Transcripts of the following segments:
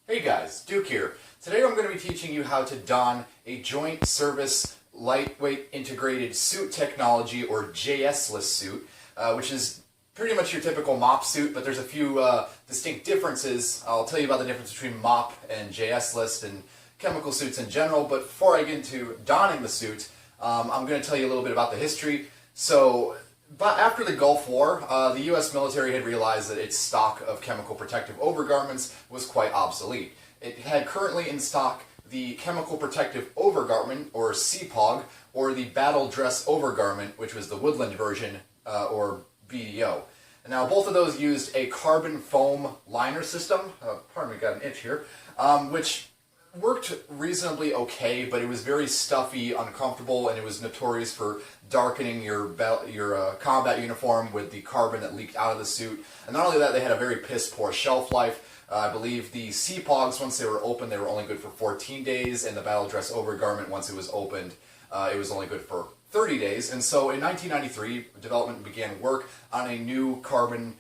Hey guys, Duke here. Today I'm going to be teaching you how to don a Joint Service Lightweight Integrated Suit Technology, or JSLIST suit, which is pretty much your typical MOP suit, but there's a few distinct differences. I'll tell you about the difference between MOP and JSLIST and chemical suits in general, but before I get into donning the suit, I'm going to tell you a little bit about the history. But after the Gulf War, the U.S. military had realized that its stock of chemical protective overgarments was quite obsolete. It had currently in stock the chemical protective overgarment, or CPOG, or the battle dress overgarment, which was the woodland version, or BDO. Now, both of those used a carbon foam liner system. Pardon me, got an itch here, which worked reasonably okay, but it was very stuffy, uncomfortable, and it was notorious for darkening your combat uniform with the carbon that leaked out of the suit. And not only that, they had a very piss-poor shelf life. I believe the CPOGs, once they were open, they were only good for 14 days, and the battle dress overgarment, once it was opened, it was only good for 30 days. And so in 1993, development began work on a new carbon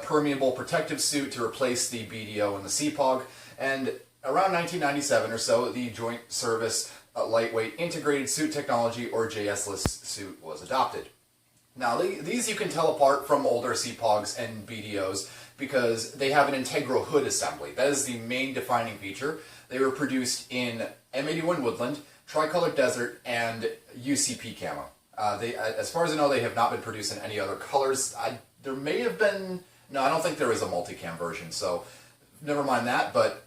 permeable protective suit to replace the BDO and the CPOG. And around 1997 or so, the Joint Service Lightweight Integrated Suit Technology, or JSLIST suit, was adopted. Now, these you can tell apart from older CPOGs and BDOs because they have an integral hood assembly. That is the main defining feature. They were produced in M81 Woodland, Tricolored Desert, and UCP Camo. As far as I know, they have not been produced in any other colors. There may have been... No, I don't think there is a multicam version, so never mind that. But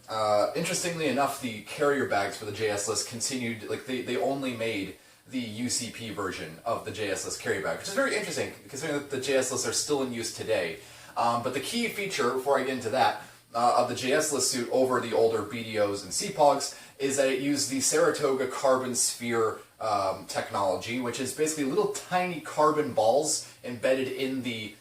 interestingly enough, the carrier bags for the JSLIST continued, like they only made the UCP version of the JSLIST carrier bag, which is very interesting considering that the JSLISTs are still in use today. But the key feature, before I get into that, of the JSLIST suit over the older BDOs and CPOGs is that it used the Saratoga carbon sphere technology, which is basically little tiny carbon balls embedded in the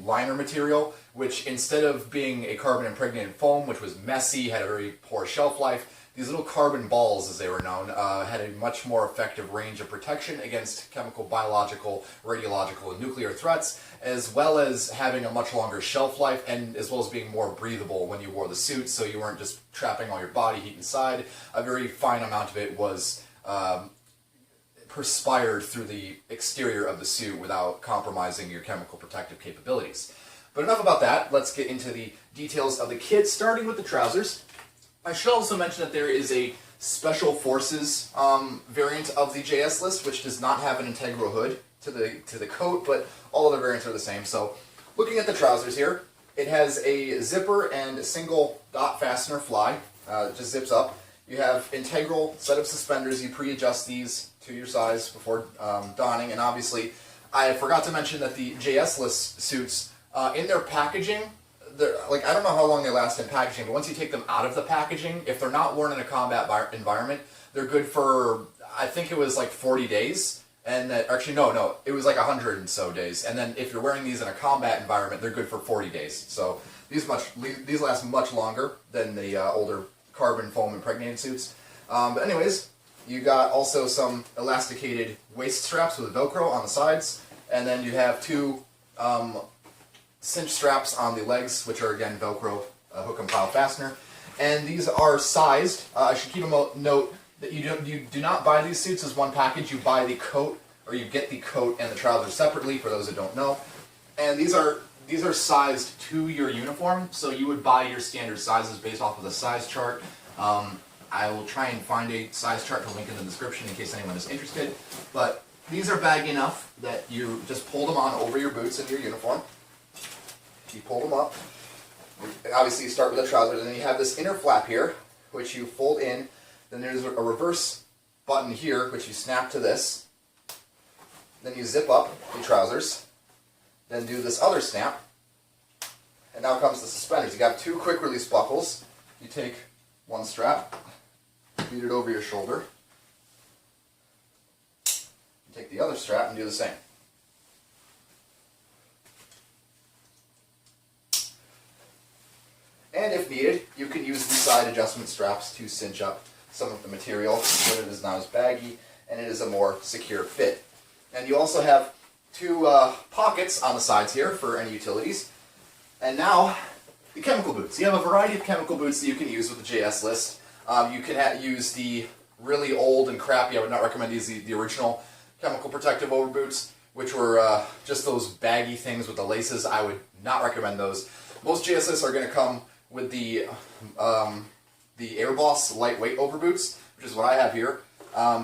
liner material, which instead of being a carbon impregnated foam, which was messy, had a very poor shelf life, these little carbon balls, as they were known, had a much more effective range of protection against chemical, biological, radiological, and nuclear threats, as well as having a much longer shelf life, and as well as being more breathable when you wore the suit, so you weren't just trapping all your body heat inside. A very fine amount of it was perspired through the exterior of the suit without compromising your chemical protective capabilities. But enough about that. Let's get into the details of the kit, starting with the trousers. I should also mention that there is a Special Forces variant of the JSLIST, which does not have an integral hood to the coat, but all other variants are the same. So, looking at the trousers here, it has a zipper and a single dot fastener fly. It just zips up. You have integral set of suspenders. You pre-adjust these to your size before donning, and obviously, I forgot to mention that the JSLIST suits, in their packaging, I don't know how long they last in packaging, but once you take them out of the packaging, if they're not worn in a combat environment, they're good for, I think it was like 40 days, and actually no, it was like 100 and so days, and then if you're wearing these in a combat environment, they're good for 40 days. So these last much longer than the older carbon foam impregnated suits. But anyways, you got also some elasticated waist straps with Velcro on the sides, and then you have two cinch straps on the legs, which are again Velcro hook and pile fastener. And these are sized. I should keep a note that you do not buy these suits as one package. You buy the coat, or you get the coat and the trousers separately, for those that don't know. And these are sized to your uniform, so you would buy your standard sizes based off of the size chart. I will try and find a size chart to link in the description in case anyone is interested. But these are baggy enough that you just pull them on over your boots and your uniform. You pull them up. Obviously, you start with the trousers, and then you have this inner flap here, which you fold in. Then there's a reverse button here, which you snap to this. Then you zip up the trousers. Then do this other snap. And now comes the suspenders. You got two quick release buckles. You take one strap, feed it over your shoulder. You take the other strap and do the same. And if needed, you can use the side adjustment straps to cinch up some of the material so that it is not as baggy and it is a more secure fit. And you also have two pockets on the sides here for any utilities. And now The chemical boots. You have a variety of chemical boots that you can use with the JSLIST. You can use the really old and crappy, I would not recommend these, the original chemical protective overboots, which were just those baggy things with the laces. I would not recommend those. Most JSLISTs are going to come with the Airboss lightweight overboots, which is what I have here.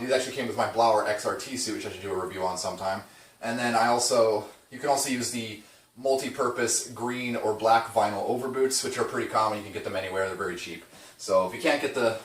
These actually came with my Blower XRT suit, which I should do a review on sometime. And then you can also use the multi-purpose green or black vinyl overboots, which are pretty common. You can get them anywhere. They're very cheap. So if you can't get the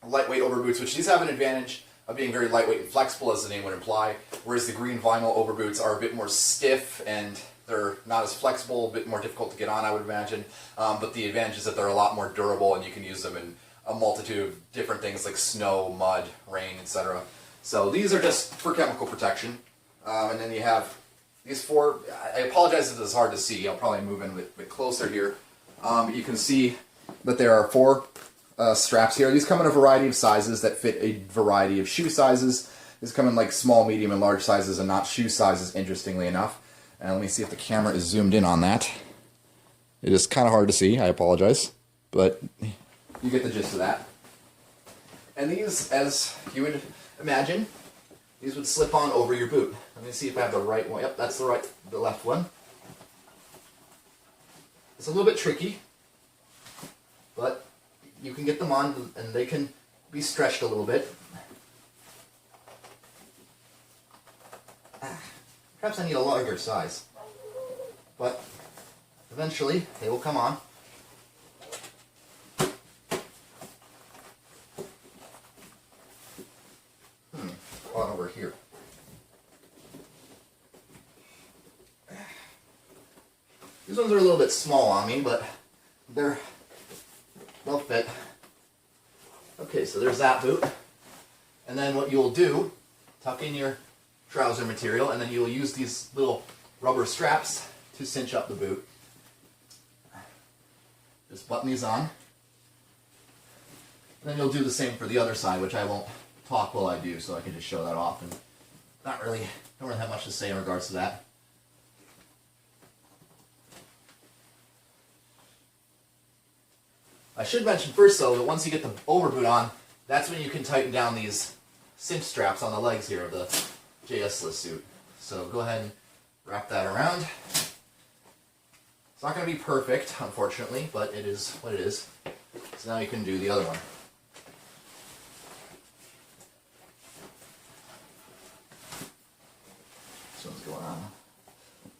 lightweight overboots, which these have an advantage of being very lightweight and flexible, as the name would imply, whereas the green vinyl overboots are a bit more stiff and they're not as flexible, a bit more difficult to get on, I would imagine. But the advantage is that they're a lot more durable and you can use them in a multitude of different things like snow, mud, rain, etc. So these are just for chemical protection. And then you have these four. I apologize if this is hard to see. I'll probably move in a bit closer here. You can see that there are four straps here. These come in a variety of sizes that fit a variety of shoe sizes. These come in like small, medium, and large sizes and not shoe sizes, interestingly enough. And let me see if the camera is zoomed in on that. It is kind of hard to see. I apologize. But you get the gist of that. And these, as you would imagine, these would slip on over your boot. Let me see if I have the right one. Yep, that's the left one. It's a little bit tricky, but you can get them on and they can be stretched a little bit. Perhaps I need a larger size, but eventually they will come on. On over here. These ones are a little bit small on me, but they'll fit. Okay, so there's that boot. And then what you'll do, tuck in your trouser material, and then you'll use these little rubber straps to cinch up the boot. Just button these on. And then you'll do the same for the other side, which I won't talk while I do, so I can just show that off, and don't really have much to say in regards to that. I should mention first, though, that once you get the overboot on, that's when you can tighten down these cinch straps on the legs here of the JSLIST suit. So go ahead and wrap that around. It's not going to be perfect, unfortunately, but it is what it is. So now you can do the other one. This one's going on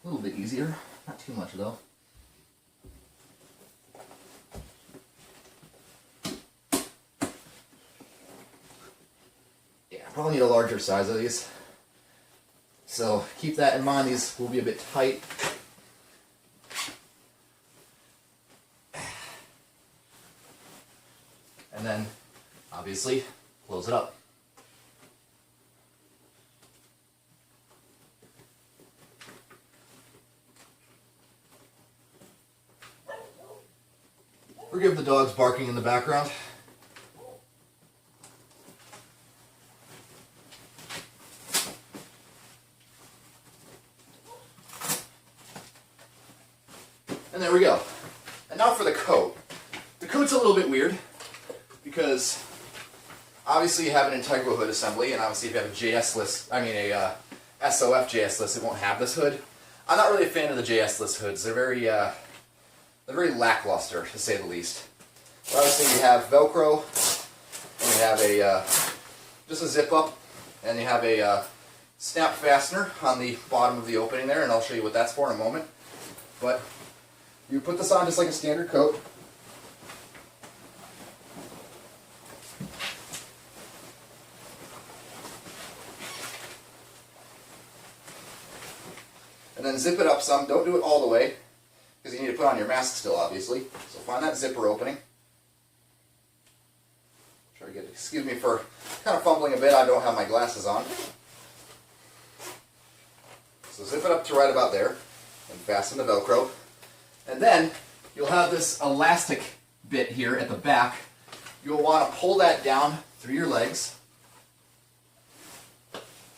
a little bit easier, not too much though. Yeah, probably need a larger size of these. So keep that in mind, these will be a bit tight. And then, obviously, close it up. Forgive the dogs barking in the background. And there we go. And now for the coat. The coat's a little bit weird because obviously you have an integral hood assembly, and obviously if you have a SOF JSLIST, it won't have this hood. I'm not really a fan of the JSLIST hoods. They're very lackluster, to say the least. But obviously you have Velcro, and you have just a zip up, and you have a snap fastener on the bottom of the opening there, and I'll show you what that's for in a moment. But you put this on just like a standard coat. And then zip it up some. Don't do it all the way, because you need to put on your mask still, obviously. So find that zipper opening. Try to get, excuse me for kind of fumbling a bit, I don't have my glasses on. So zip it up to right about there, and fasten the Velcro. And then you'll have this elastic bit here at the back. You'll want to pull that down through your legs,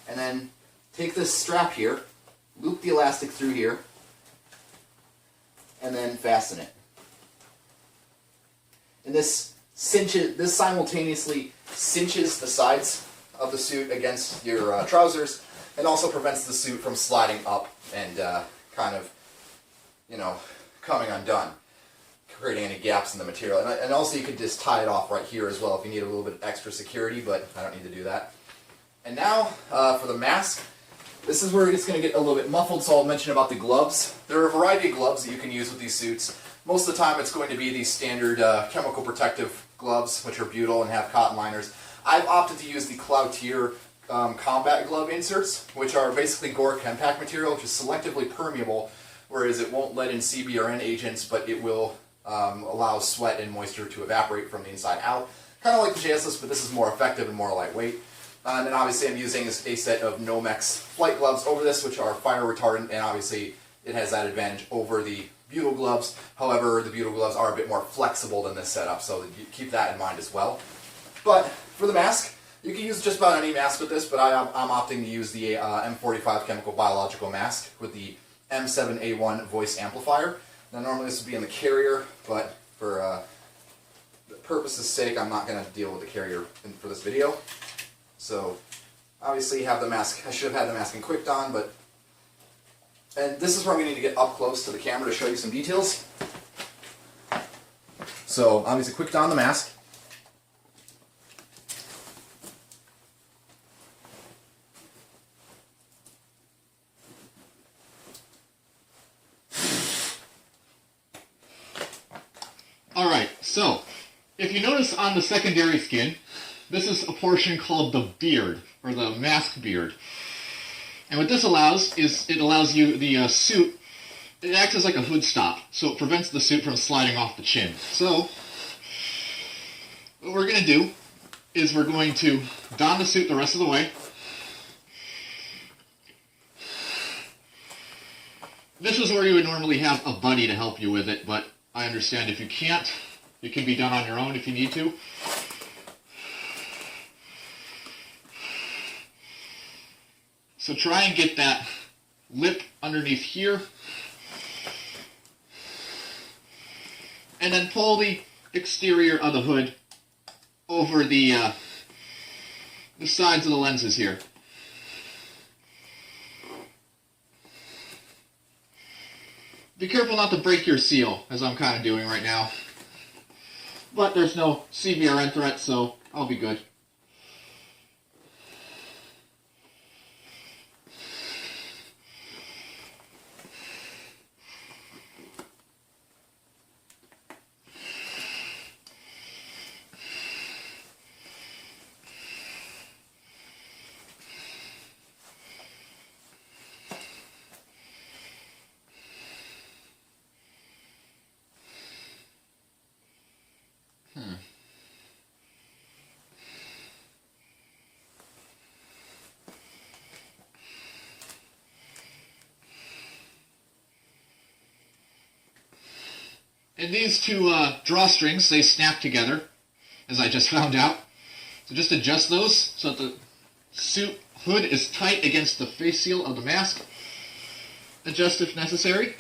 and then take this strap here, loop the elastic through here, and then fasten it. And this simultaneously cinches the sides of the suit against your trousers, and also prevents the suit from sliding up and kind of, coming undone, creating any gaps in the material. And also you could just tie it off right here as well if you need a little bit of extra security, but I don't need to do that. And now for the mask. This is where it's going to get a little bit muffled, so I'll mention about the gloves. There are a variety of gloves that you can use with these suits. Most of the time it's going to be these standard chemical protective gloves, which are butyl and have cotton liners. I've opted to use the Cloutier combat glove inserts, which are basically Gore Chempact material, which is selectively permeable, whereas it won't let in CBRN agents, but it will allow sweat and moisture to evaporate from the inside out. Kind of like the JSLIST, but this is more effective and more lightweight. And then obviously I'm using a set of Nomex flight gloves over this, which are fire retardant, and obviously it has that advantage over the butyl gloves. However, the butyl gloves are a bit more flexible than this setup, so you keep that in mind as well. But for the mask, you can use just about any mask with this, but I'm opting to use the M45 chemical biological mask with the M7A1 voice amplifier. Now normally this would be in the carrier, but for the purpose's sake, I'm not going to deal with the carrier for this video. So obviously you have the mask. I should have had the mask in quick don, but... And this is where I'm going to need to get up close to the camera to show you some details. So obviously quick don the mask. Alright, so if you notice on the secondary skin, this is a portion called the beard, or the mask beard. And what this allows is it allows you the suit, it acts as like a hood stop, so it prevents the suit from sliding off the chin. So what we're going to do is we're going to don the suit the rest of the way. This is where you would normally have a buddy to help you with it, but I understand if you can't, it can be done on your own if you need to. So try and get that lip underneath here. And then pull the exterior of the hood over the sides of the lenses here. Be careful not to break your seal, as I'm kind of doing right now. But there's no CBRN threat, so I'll be good. And these two drawstrings, they snap together, as I just found out. So just adjust those so that the suit hood is tight against the face seal of the mask. Adjust if necessary.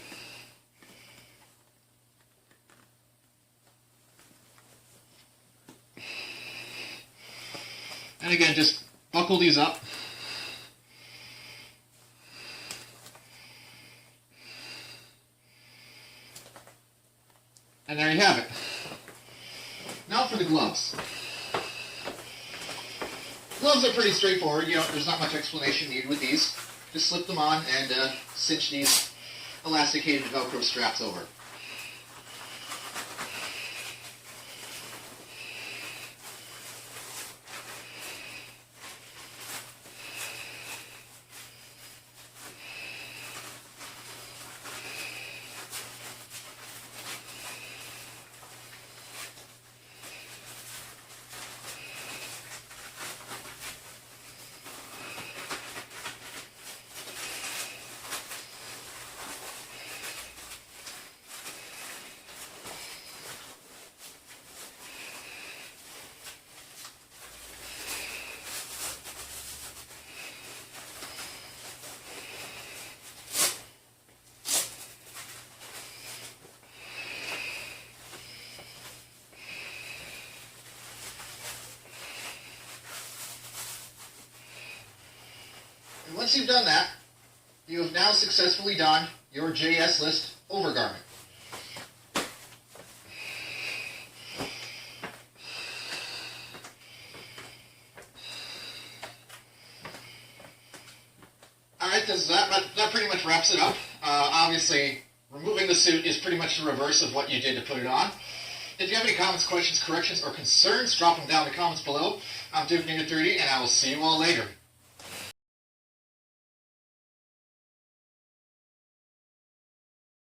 And again, just buckle these up. And there you have it. Now for the gloves. Gloves are pretty straightforward. There's not much explanation needed with these. Just slip them on and cinch these elasticated Velcro straps over. And once you've done that, you have now successfully donned your JSLIST overgarment. Alright, that pretty much wraps it up. Obviously, removing the suit is pretty much the reverse of what you did to put it on. If you have any comments, questions, corrections, or concerns, drop them down in the comments below. I'm Duke Ninja 30, and I will see you all later.